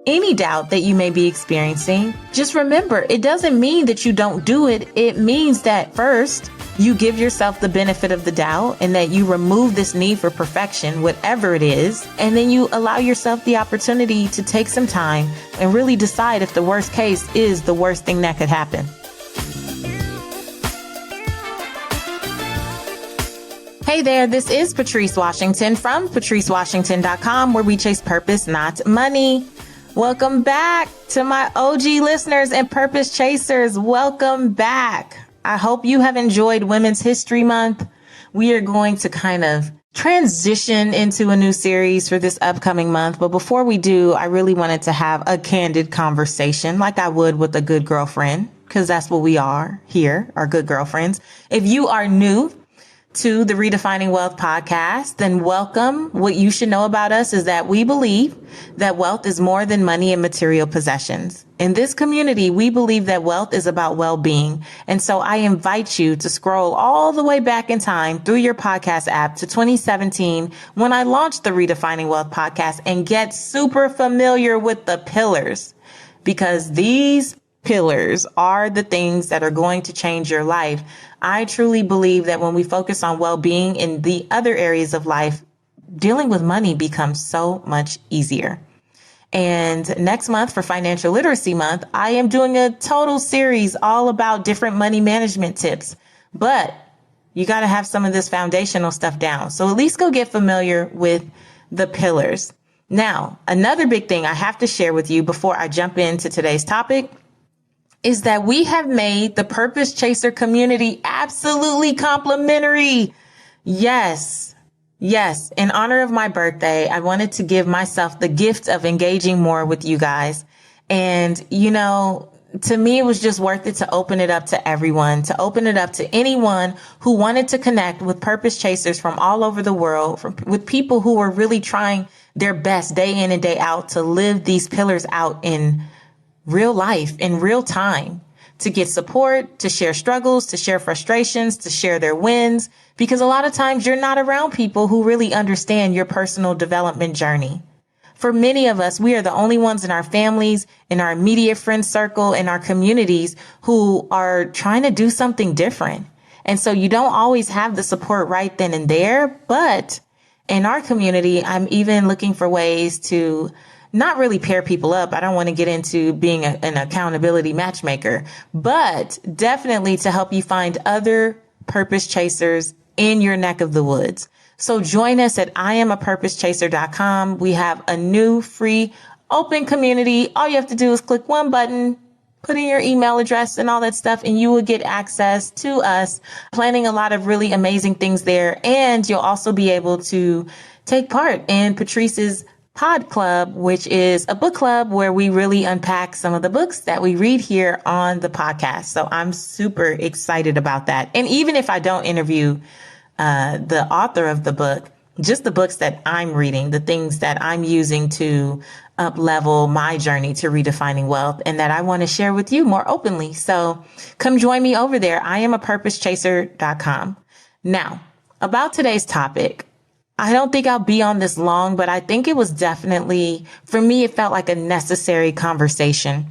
Any doubt that you may be experiencing, just remember, it doesn't mean that you don't do it. It means that first, you give yourself the benefit of the doubt and that you remove this need for perfection, whatever it is, and then you allow yourself the opportunity to take some time and really decide if the worst case is the worst thing that could happen. Hey there, this is Patrice Washington from patricewashington.com, where we chase purpose, not money. Welcome back to my OG listeners and purpose chasers. Welcome back. I hope you have enjoyed Women's History Month. We are going to kind of transition into a new series for this upcoming month. But before we do, I really wanted to have a candid conversation like I would with a good girlfriend, because that's what we are here, our good girlfriends. If you are new to the Redefining Wealth podcast, then welcome. What you should know about us is that we believe that wealth is more than money and material possessions. In this community, we believe that wealth is about well-being. And so I invite you to scroll all the way back in time through your podcast app to 2017 when I launched the Redefining Wealth podcast and get super familiar with the pillars, because these pillars are the things that are going to change your life. I truly believe that when we focus on well-being in the other areas of life, dealing with money becomes so much easier. And next month for Financial Literacy Month, I am doing a total series all about different money management tips. But you got to have some of this foundational stuff down. So at least go get familiar with the pillars. Now, another big thing I have to share with you before I jump into today's topic is that we have made the Purpose Chaser community absolutely complimentary. Yes. In honor of my birthday, I wanted to give myself the gift of engaging more with you guys. And, to me, it was just worth it to open it up to everyone, to open it up to anyone who wanted to connect with Purpose Chasers from all over the world, with people who are really trying their best day in and day out to live these pillars out in real life, in real time, to get support, to share struggles, to share frustrations, to share their wins, because a lot of times you're not around people who really understand your personal development journey. For many of us, we are the only ones in our families, in our immediate friend circle, in our communities who are trying to do something different. And so you don't always have the support right then and there. But in our community, I'm even looking for ways to not really pair people up. I don't want to get into being an accountability matchmaker, but definitely to help you find other purpose chasers in your neck of the woods. So join us at IamAPurposeChaser.com. We have a new free open community. All you have to do is click one button, put in your email address and all that stuff, and you will get access to us planning a lot of really amazing things there. And you'll also be able to take part in Patrice's Pod Club, which is a book club where we really unpack some of the books that we read here on the podcast. So I'm super excited about that. And even if I don't interview the author of the book, just the books that I'm reading, the things that I'm using to up level my journey to redefining wealth and that I want to share with you more openly. So come join me over there. IamAPurposeChaser.com. Now, about today's topic, I don't think I'll be on this long, but I think it was definitely, for me, it felt like a necessary conversation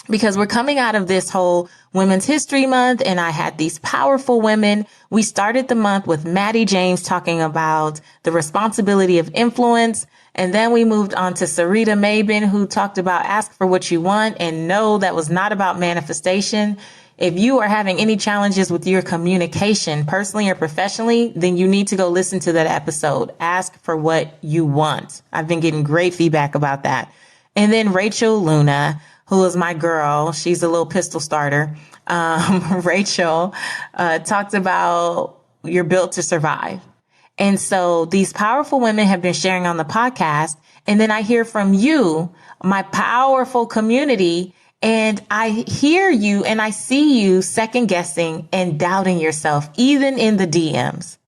because we're coming out of this whole Women's History Month and I had these powerful women. We started the month with Maddie James talking about the responsibility of influence. And then we moved on to Sarita Mabin, who talked about ask for what you want. And no, that was not about manifestation. If you are having any challenges with your communication, personally or professionally, then you need to go listen to that episode. Ask for what you want. I've been getting great feedback about that. And then Rachel Luna, who is my girl, she's a little pistol starter. Rachel talked about you're built to survive. And so these powerful women have been sharing on the podcast. And then I hear from you, my powerful community, and I hear you and I see you second guessing and doubting yourself, even in the DMs.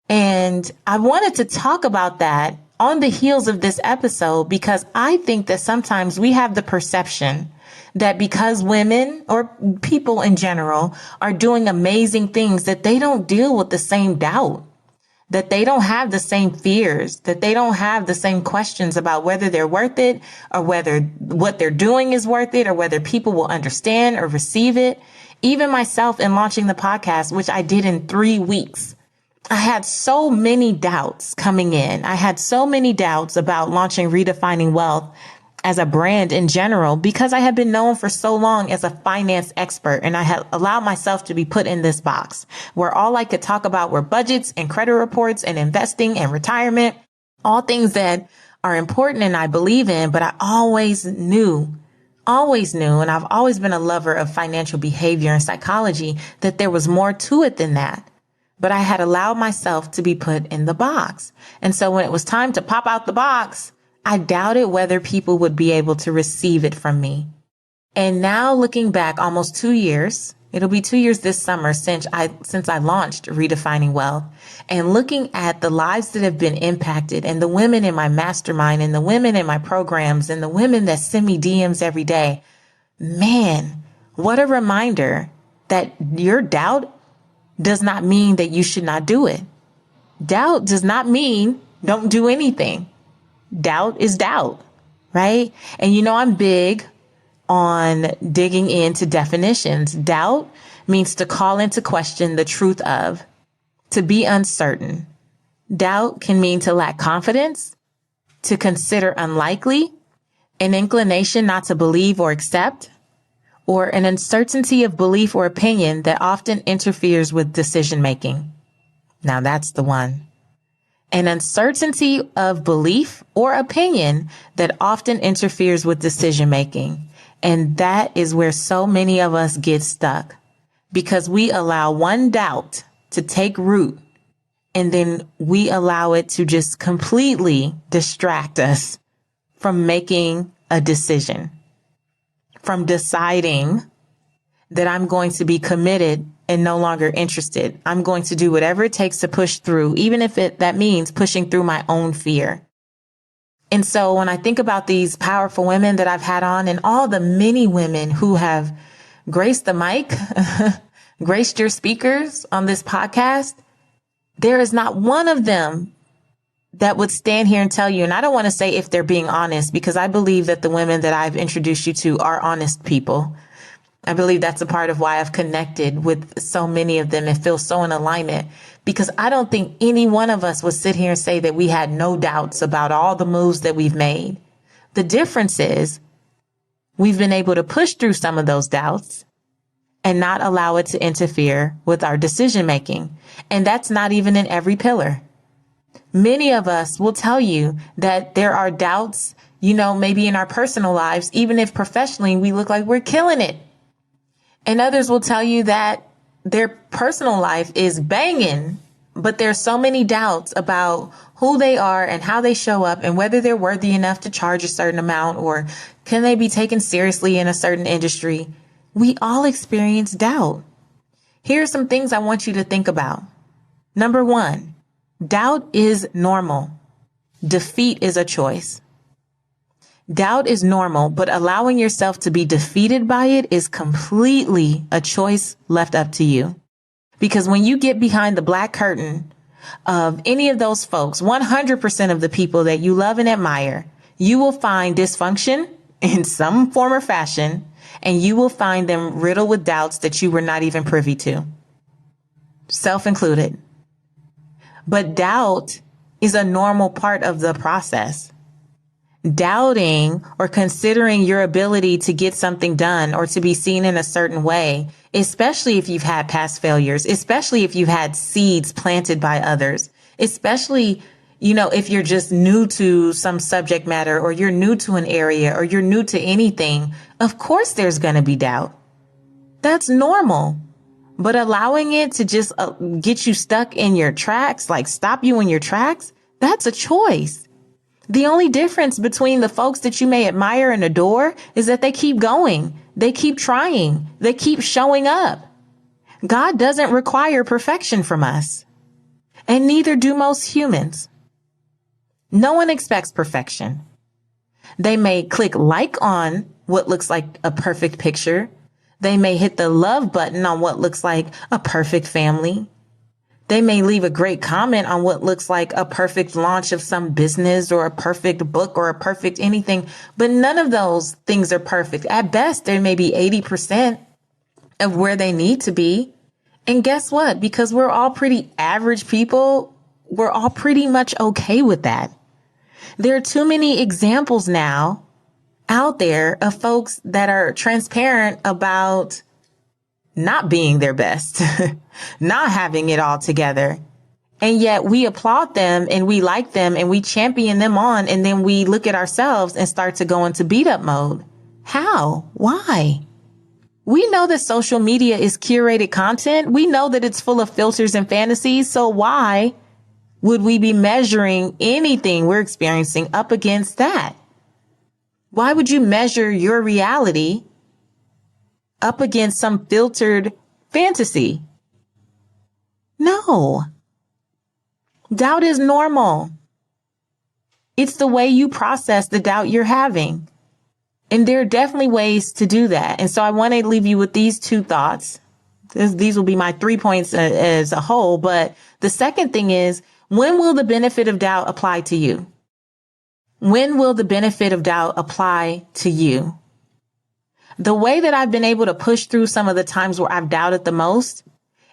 And I wanted to talk about that on the heels of this episode, because I think that sometimes we have the perception that because women or people in general are doing amazing things, that they don't deal with the same doubt, that they don't have the same fears, that they don't have the same questions about whether they're worth it or whether what they're doing is worth it or whether people will understand or receive it. Even myself in launching the podcast, which I did in 3 weeks, I had so many doubts coming in. I had so many doubts about launching Redefining Wealth as a brand in general, because I had been known for so long as a finance expert, and I had allowed myself to be put in this box where all I could talk about were budgets and credit reports and investing and retirement, all things that are important and I believe in, but I always knew, and I've always been a lover of financial behavior and psychology, that there was more to it than that. But I had allowed myself to be put in the box. And so when it was time to pop out the box, I doubted whether people would be able to receive it from me. And now looking back almost 2 years, it'll be 2 years this summer since I launched Redefining Wealth, and looking at the lives that have been impacted and the women in my mastermind and the women in my programs and the women that send me DMs every day, man, what a reminder that your doubt does not mean that you should not do it. Doubt does not mean don't do anything. Doubt is doubt, right? And I'm big on digging into definitions. Doubt means to call into question the truth of, to be uncertain. Doubt can mean to lack confidence, to consider unlikely, an inclination not to believe or accept, or an uncertainty of belief or opinion that often interferes with decision making. Now that's the one. An uncertainty of belief or opinion that often interferes with decision making. And that is where so many of us get stuck, because we allow one doubt to take root, and then we allow it to just completely distract us from making a decision, from deciding that I'm going to be committed and no longer interested. I'm going to do whatever it takes to push through, even if that means pushing through my own fear. And so when I think about these powerful women that I've had on, and all the many women who have graced the mic, graced your speakers on this podcast, there is not one of them that would stand here and tell you, and I don't want to say if they're being honest, because I believe that the women that I've introduced you to are honest people. I believe that's a part of why I've connected with so many of them and feel so in alignment, because I don't think any one of us would sit here and say that we had no doubts about all the moves that we've made. The difference is we've been able to push through some of those doubts and not allow it to interfere with our decision making. And that's not even in every pillar. Many of us will tell you that there are doubts, maybe in our personal lives, even if professionally we look like we're killing it. And others will tell you that their personal life is banging, but there's so many doubts about who they are and how they show up and whether they're worthy enough to charge a certain amount, or can they be taken seriously in a certain industry. We all experience doubt. Here are some things I want you to think about. Number 1, doubt is normal. Defeat is a choice. Doubt is normal, but allowing yourself to be defeated by it is completely a choice left up to you. Because when you get behind the black curtain of any of those folks, 100% of the people that you love and admire, you will find dysfunction in some form or fashion, and you will find them riddled with doubts that you were not even privy to, self included. But doubt is a normal part of the process. Doubting or considering your ability to get something done or to be seen in a certain way, especially if you've had past failures, especially if you've had seeds planted by others, especially, if you're just new to some subject matter, or you're new to an area, or you're new to anything, of course there's going to be doubt. That's normal. But allowing it to just get you stuck in your tracks, like stop you in your tracks, that's a choice. The only difference between the folks that you may admire and adore is that they keep going. They keep trying. They keep showing up. God doesn't require perfection from us, and neither do most humans. No one expects perfection. They may click like on what looks like a perfect picture. They may hit the love button on what looks like a perfect family. They may leave a great comment on what looks like a perfect launch of some business or a perfect book or a perfect anything, but none of those things are perfect. At best, there may be 80% of where they need to be. And guess what? Because we're all pretty average people, we're all pretty much okay with that. There are too many examples now out there of folks that are transparent about not being their best, not having it all together. And yet we applaud them and we like them and we champion them on. And then we look at ourselves and start to go into beat up mode. How? Why? We know that social media is curated content. We know that it's full of filters and fantasies. So why would we be measuring anything we're experiencing up against that? Why would you measure your reality up against some filtered fantasy? No. Doubt is normal. It's the way you process the doubt you're having. And there are definitely ways to do that. And so I want to leave you with these two thoughts. These will be my 3 points as a whole. But the second thing is, when will the benefit of doubt apply to you? When will the benefit of doubt apply to you? The way that I've been able to push through some of the times where I've doubted the most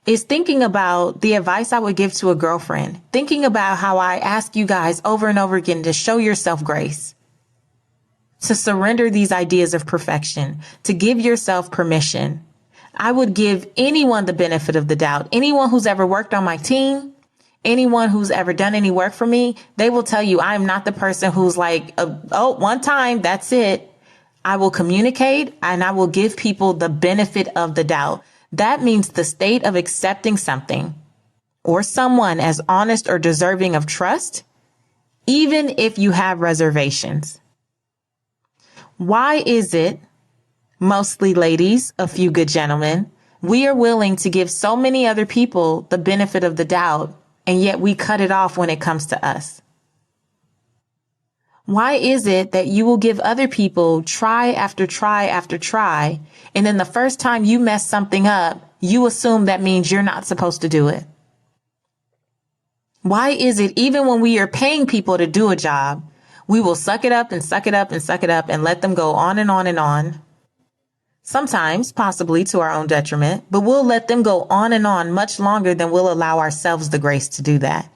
is thinking about the advice I would give to a girlfriend, thinking about how I ask you guys over and over again to show yourself grace, to surrender these ideas of perfection, to give yourself permission. I would give anyone the benefit of the doubt. Anyone who's ever worked on my team, anyone who's ever done any work for me, they will tell you I am not the person who's like, oh, one time, that's it. I will communicate and I will give people the benefit of the doubt. That means the state of accepting something or someone as honest or deserving of trust, even if you have reservations. Why is it, mostly ladies, a few good gentlemen, we are willing to give so many other people the benefit of the doubt, and yet we cut it off when it comes to us? Why is it that you will give other people try after try after try, and then the first time you mess something up, you assume that means you're not supposed to do it? Why is it even when we are paying people to do a job, we will suck it up and suck it up and suck it up and let them go on and on and on? Sometimes, possibly to our own detriment, but we'll let them go on and on much longer than we'll allow ourselves the grace to do that.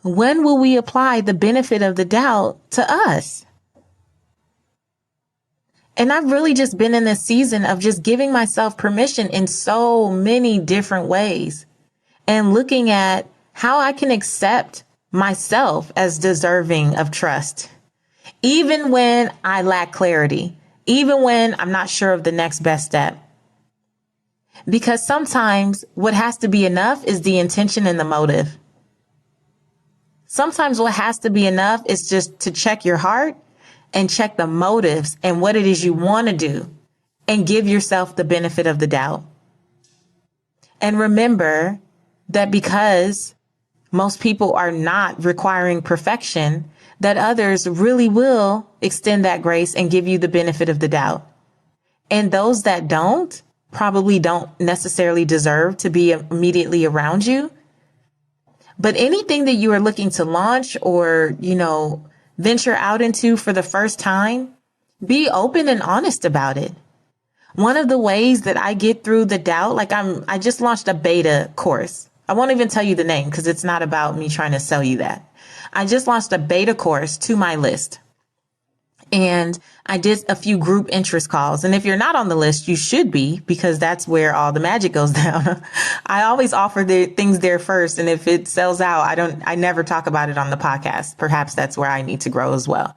When will we apply the benefit of the doubt to us? And I've really just been in this season of just giving myself permission in so many different ways and looking at how I can accept myself as deserving of trust, even when I lack clarity, even when I'm not sure of the next best step. Because sometimes what has to be enough is the intention and the motive. Sometimes what has to be enough is just to check your heart and check the motives and what it is you want to do and give yourself the benefit of the doubt. And remember that because most people are not requiring perfection, that others really will extend that grace and give you the benefit of the doubt. And those that don't probably don't necessarily deserve to be immediately around you. But anything that you are looking to launch or, venture out into for the first time, be open and honest about it. One of the ways that I get through the doubt, I just launched a beta course. I won't even tell you the name because it's not about me trying to sell you that. I just launched a beta course to my list. And I did a few group interest calls. And if you're not on the list, you should be, because that's where all the magic goes down. I always offer the things there first. And if it sells out, I never talk about it on the podcast. Perhaps that's where I need to grow as well.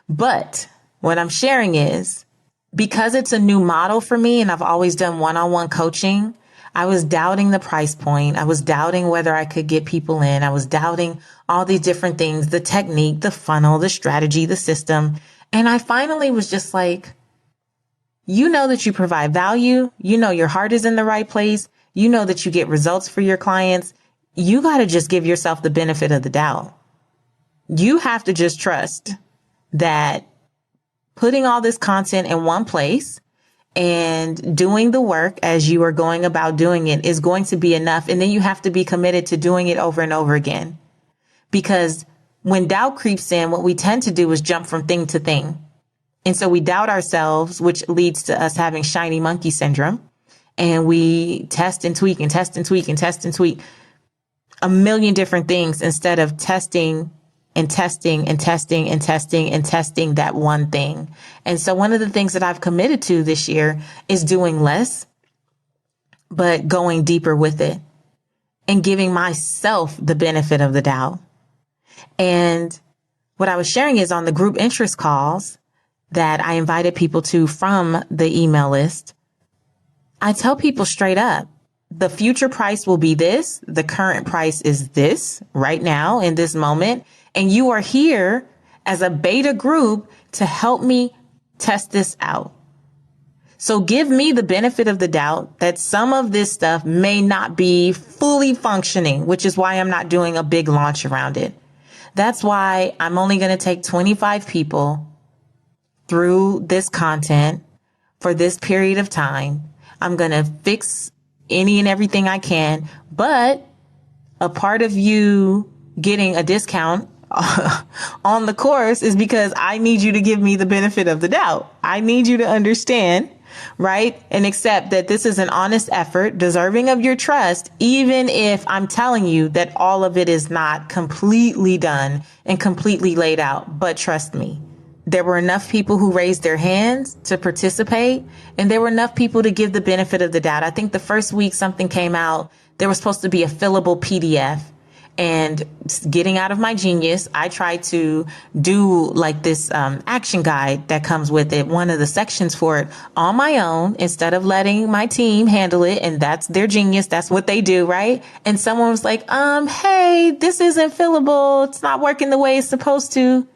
But what I'm sharing is, because it's a new model for me and I've always done one-on-one coaching, I was doubting the price point. I was doubting whether I could get people in. I was doubting all these different things, the technique, the funnel, the strategy, the system. And I finally was just like, you know that you provide value. You know your heart is in the right place. You know that you get results for your clients. You got to just give yourself the benefit of the doubt. You have to just trust that putting all this content in one place And doing the work as you are going about doing it is going to be enough. And then you have to be committed to doing it over and over again. Because when doubt creeps in, what we tend to do is jump from thing to thing. And so we doubt ourselves, which leads to us having shiny monkey syndrome. And we test and tweak and test and tweak and test and tweak a million different things instead of testing and testing and testing and testing and testing that one thing. And so one of the things that I've committed to this year is doing less, but going deeper with it and giving myself the benefit of the doubt. And what I was sharing is on the group interest calls that I invited people to from the email list, I tell people straight up, the future price will be this. The current price is this right now in this moment. And you are here as a beta group to help me test this out. So give me the benefit of the doubt that some of this stuff may not be fully functioning, which is why I'm not doing a big launch around it. That's why I'm only going to take 25 people through this content for this period of time. I'm going to fix any and everything I can, but a part of you getting a discount on the course is because I need you to give me the benefit of the doubt. I need you to understand, right? And accept that this is an honest effort deserving of your trust, even if I'm telling you that all of it is not completely done and completely laid out. But trust me, there were enough people who raised their hands to participate, and there were enough people to give the benefit of the doubt. I think the first week something came out, there was supposed to be a fillable PDF. And getting out of my genius, I tried to do like this action guide that comes with it, one of the sections for it on my own, instead of letting my team handle it. And that's their genius. That's what they do, right? And someone was like, hey, this isn't fillable. It's not working the way it's supposed to.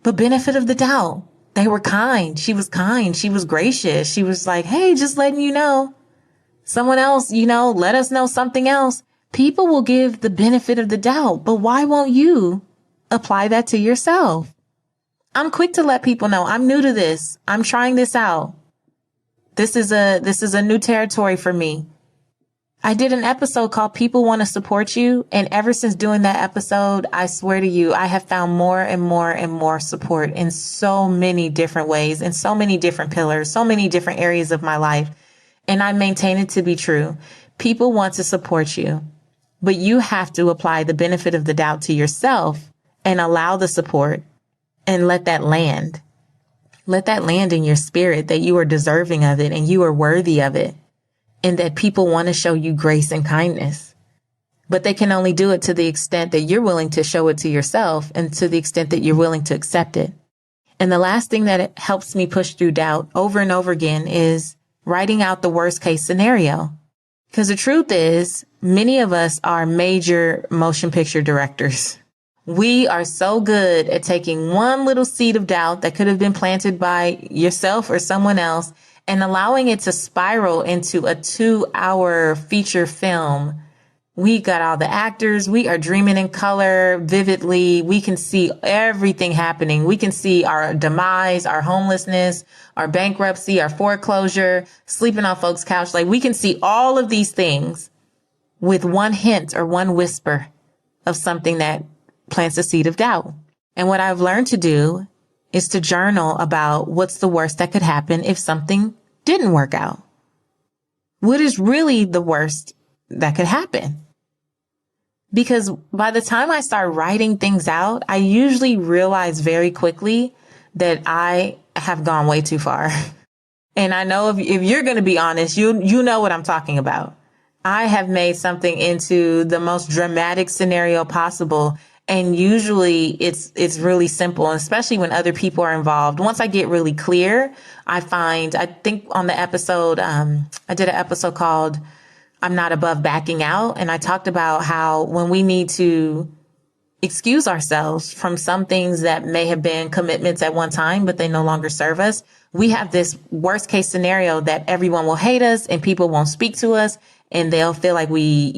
But benefit of the doubt. They were kind. She was kind. She was gracious. She was like, hey, just letting you know. Someone else, let us know something else. People will give the benefit of the doubt, but why won't you apply that to yourself? I'm quick to let people know I'm new to this. I'm trying this out. This is a new territory for me. I did an episode called People Want to Support You. And ever since doing that episode, I swear to you, I have found more and more and more support in so many different ways, in so many different pillars, so many different areas of my life. And I maintain it to be true. People want to support you. But you have to apply the benefit of the doubt to yourself and allow the support and let that land. Let that land in your spirit that you are deserving of it and you are worthy of it, and that people want to show you grace and kindness. But they can only do it to the extent that you're willing to show it to yourself and to the extent that you're willing to accept it. And the last thing that helps me push through doubt over and over again is writing out the worst case scenario. Because the truth is, many of us are major motion picture directors. We are so good at taking one little seed of doubt that could have been planted by yourself or someone else and allowing it to spiral into a 2-hour feature film. We got all the actors. We are dreaming in color vividly. We can see everything happening. We can see our demise, our homelessness, our bankruptcy, our foreclosure, sleeping on folks' couch. Like, we can see all of these things with one hint or one whisper of something that plants a seed of doubt. And what I've learned to do is to journal about what's the worst that could happen if something didn't work out. What is really the worst that could happen? Because by the time I start writing things out, I usually realize very quickly that I have gone way too far. And I know if you're going to be honest, you know what I'm talking about. I have made something into the most dramatic scenario possible. And usually it's really simple, and especially when other people are involved. Once I get really clear, I think on the episode, I did an episode called I'm Not Above Backing Out. And I talked about how when we need to excuse ourselves from some things that may have been commitments at one time, but they no longer serve us, we have this worst case scenario that everyone will hate us and people won't speak to us. And they'll feel like we,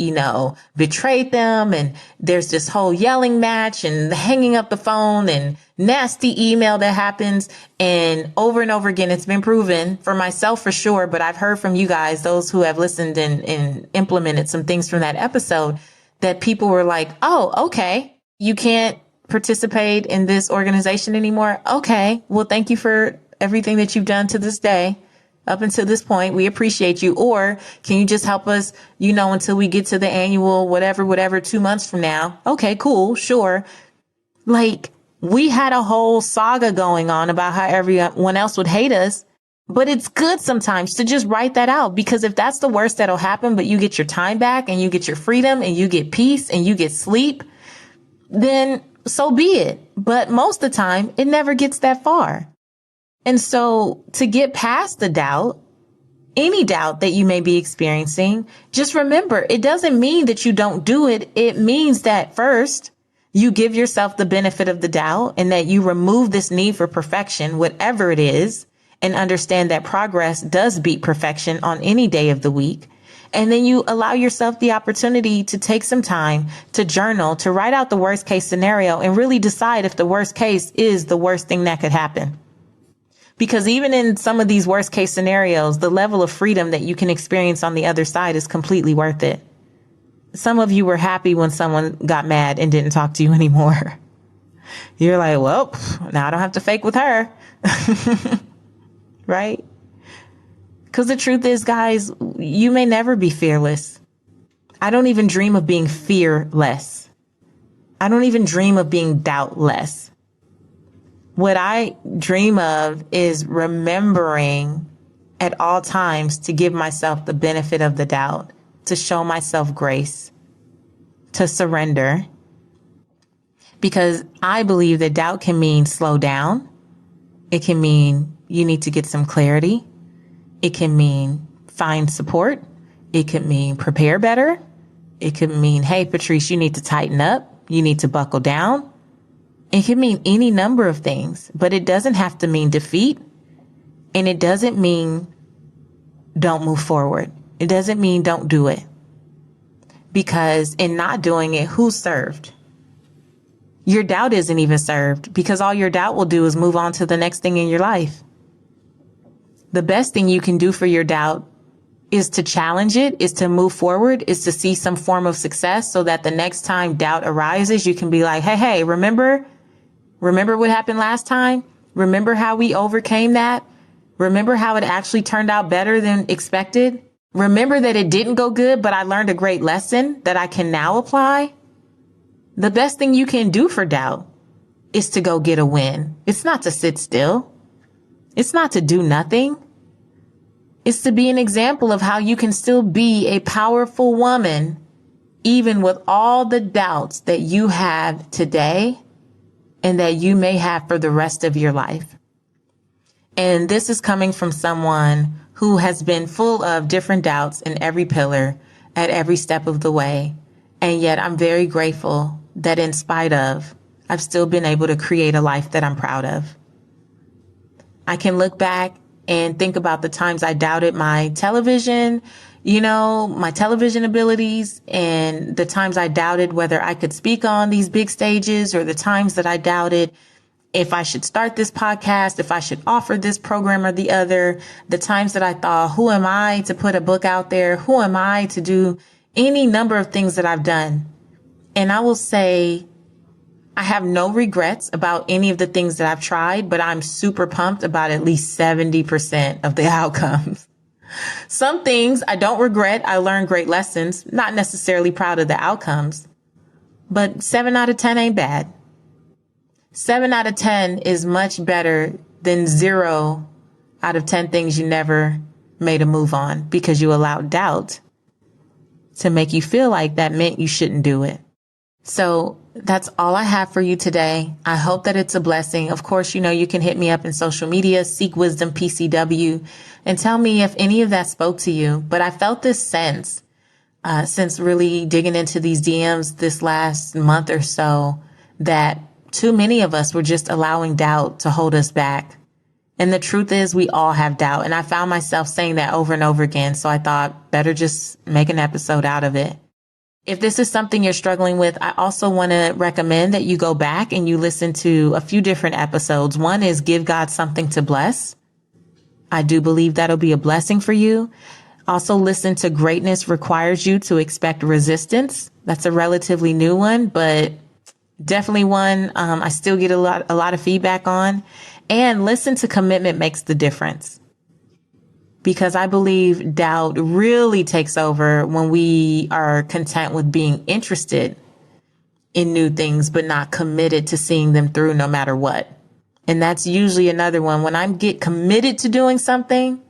betrayed them. And there's this whole yelling match and hanging up the phone and nasty email that happens. And over again, it's been proven for myself for sure. But I've heard from you guys, those who have listened and implemented some things from that episode, that people were like, oh, okay, you can't participate in this organization anymore. Okay, well, thank you for everything that you've done to this day. Up until this point, we appreciate you. Or can you just help us, until we get to the annual, whatever, 2 months from now? Okay, cool. Sure. Like, we had a whole saga going on about how everyone else would hate us, but it's good sometimes to just write that out, because if that's the worst that'll happen, but you get your time back and you get your freedom and you get peace and you get sleep, then so be it. But most of the time, it never gets that far. And so to get past the doubt, any doubt that you may be experiencing, just remember, it doesn't mean that you don't do it. It means that first, you give yourself the benefit of the doubt and that you remove this need for perfection, whatever it is, and understand that progress does beat perfection on any day of the week. And then you allow yourself the opportunity to take some time to journal, to write out the worst case scenario and really decide if the worst case is the worst thing that could happen. Because even in some of these worst case scenarios, the level of freedom that you can experience on the other side is completely worth it. Some of you were happy when someone got mad and didn't talk to you anymore. You're like, well, now I don't have to fake with her. Right? Because the truth is, guys, you may never be fearless. I don't even dream of being fearless. I don't even dream of being doubtless. What I dream of is remembering at all times to give myself the benefit of the doubt, to show myself grace, to surrender. Because I believe that doubt can mean slow down. It can mean you need to get some clarity. It can mean find support. It could mean prepare better. It could mean, hey, Patrice, you need to tighten up. You need to buckle down. It can mean any number of things, but it doesn't have to mean defeat. And it doesn't mean don't move forward. It doesn't mean don't do it. Because in not doing it, who's served? Your doubt isn't even served, because all your doubt will do is move on to the next thing in your life. The best thing you can do for your doubt is to challenge it, is to move forward, is to see some form of success so that the next time doubt arises, you can be like, hey, remember what happened last time? Remember how we overcame that? Remember how it actually turned out better than expected? Remember that it didn't go good, but I learned a great lesson that I can now apply? The best thing you can do for doubt is to go get a win. It's not to sit still. It's not to do nothing. It's to be an example of how you can still be a powerful woman, even with all the doubts that you have today and that you may have for the rest of your life. And this is coming from someone who has been full of different doubts in every pillar at every step of the way. And yet I'm very grateful that in spite of, I've still been able to create a life that I'm proud of. I can look back and think about the times I doubted my television, my television abilities, and the times I doubted whether I could speak on these big stages, or the times that I doubted if I should start this podcast, if I should offer this program or the other, the times that I thought, who am I to put a book out there? Who am I to do any number of things that I've done? And I will say, I have no regrets about any of the things that I've tried, but I'm super pumped about at least 70% of the outcomes. Some things I don't regret. I learned great lessons, not necessarily proud of the outcomes, but 7 out of 10 ain't bad. 7 out of 10 is much better than 0 out of 10 things you never made a move on because you allowed doubt to make you feel like that meant you shouldn't do it. So that's all I have for you today. I hope that it's a blessing. Of course, you can hit me up in social media, Seek Wisdom PCW, and tell me if any of that spoke to you. But I felt this sense, since really digging into these DMs this last month or so, that too many of us were just allowing doubt to hold us back. And the truth is, we all have doubt. And I found myself saying that over and over again. So I thought better just make an episode out of it. If this is something you're struggling with, I also want to recommend that you go back and you listen to a few different episodes. One is Give God Something to Bless. I do believe that'll be a blessing for you. Also listen to Greatness Requires You to Expect Resistance. That's a relatively new one, but definitely one I still get a lot of feedback on. And listen to Commitment Makes the Difference. Because I believe doubt really takes over when we are content with being interested in new things, but not committed to seeing them through no matter what. And that's usually another one. When I get committed to doing something,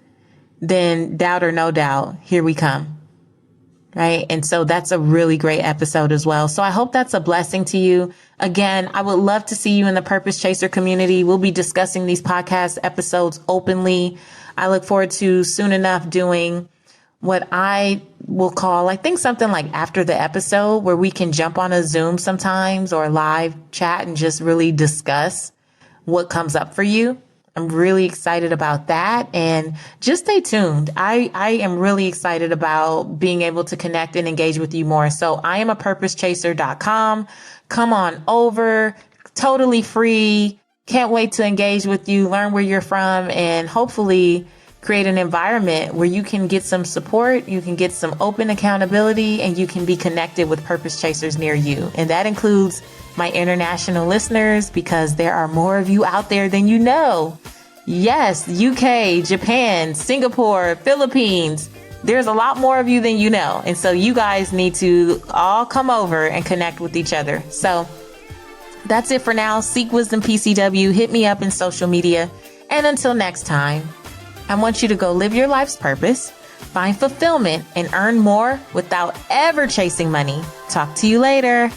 then doubt or no doubt, here we come. Right. And so that's a really great episode as well. So I hope that's a blessing to you. Again, I would love to see you in the Purpose Chaser community. We'll be discussing these podcast episodes openly. I look forward to soon enough doing what I will call, I think, something like after the episode, where we can jump on a Zoom sometimes or live chat and just really discuss what comes up for you. I'm really excited about that, and just stay tuned. I am really excited about being able to connect and engage with you more. So I am a purposechaser.com. Come on over, totally free. Can't wait to engage with you, learn where you're from, and hopefully create an environment where you can get some support, you can get some open accountability, and you can be connected with purpose chasers near you. And that includes my international listeners, because there are more of you out there than you know. Yes, UK, Japan, Singapore, Philippines. There's a lot more of you than you know. And so you guys need to all come over and connect with each other. So that's it for now. Seek Wisdom PCW. Hit me up in social media. And until next time, I want you to go live your life's purpose, find fulfillment, and earn more without ever chasing money. Talk to you later.